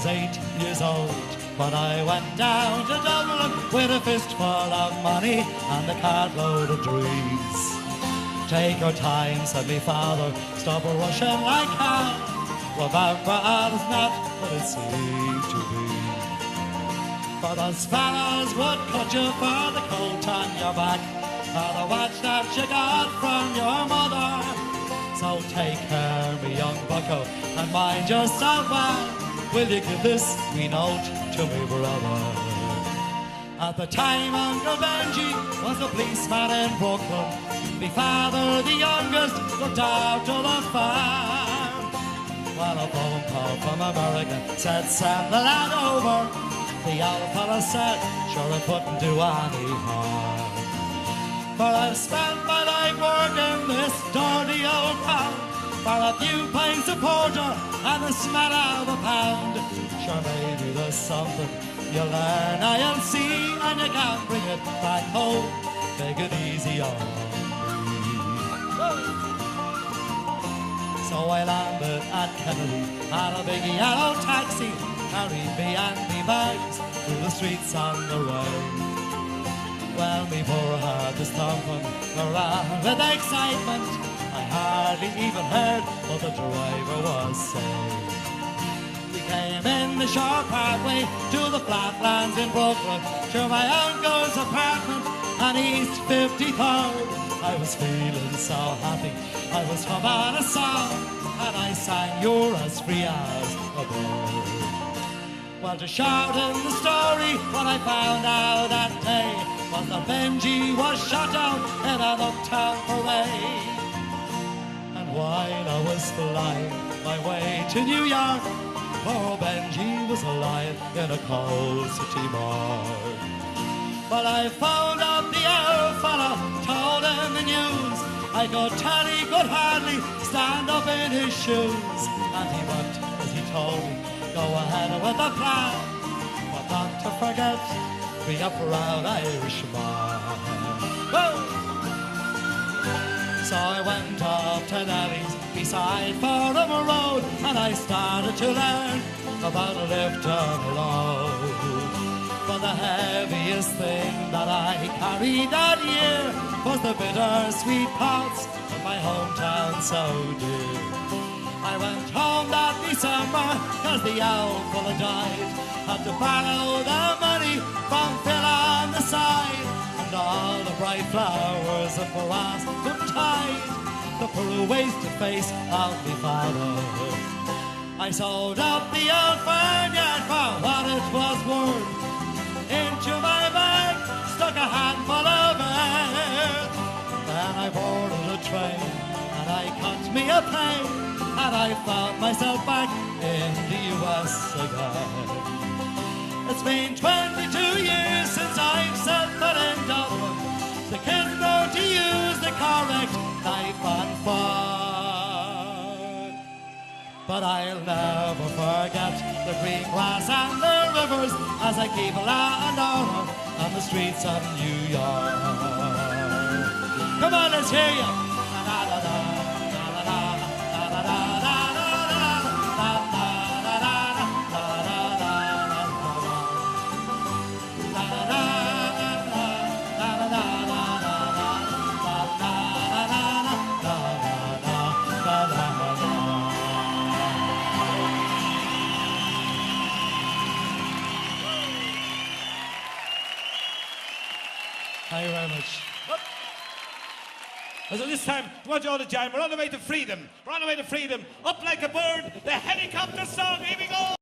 was 8 years old when I went down to Dublin with a fistful of money and a cartload of dreams. Take your time, said me father, stop rushing like hell. Remember, all's not what it seemed to be. For those fellas would cut you for the coat on your back, or the watch that you got from your mother. So take care, me young bucko, and mind yourself well. Will you give this wee note to me brother? At the time, Uncle Benji was a policeman in Brooklyn. Me father, the youngest, looked after the farm. Well, a phone call from America said, send the lad over. The old fella said, sure it wouldn't do any harm. For I've spent my life working this dirty old town for a few pints of porter and the smell of a pound. Sure, maybe there's something you'll learn, I'll see, and you can't bring it back home. Take it easy on me. So I landed at Kennedy and a big yellow taxi carried me and me bags through the streets on the way. Well, me poor heart is thumping around with excitement. I hardly even heard what the driver was saying. We came in the short pathway to the flatlands in Brooklyn, to my uncle's apartment on East 53rd. I was feeling so happy, I was humming a song, and I sang You're as free as a bird. Well, to shorten the story, what I found out that day was that Benji was shot down in an uptown parade. And while I was flying my way to New York, poor Benji was alive in a cold city morgue. But I phoned up the old fella, told him the news. I could tell he could hardly stand up in his shoes. And he wept as he told me, go ahead with the plan, but not to forget, be a proud Irishman. Whoa! So I went up to Nelly's beside Forum Road, and I started to learn about a lift and a load. But the heaviest thing that I carried that year was the bittersweet thoughts of my hometown so dear. I went home that December, cause the old fella died. Had to borrow the money from Phil on the side, and all the bright flowers of grass couldn't hide the poor wasted face of me father. I sold up the old farmyard for what it was worth. Into my bag stuck a handful of earth. Then I boarded a train and I caught me a plane, and I found myself back in the US again. It's been 22 years since I've set foot in Dublin. The kids know to use the correct knife and fork. But I'll never forget the green grass and the rivers as I keep law and order on the streets of New York. Come on, let's hear you. Thank you very much. So this time, I want you all to jam. We're on the way to freedom. We're on the way to freedom. Up like a bird, the helicopter song. Here we go.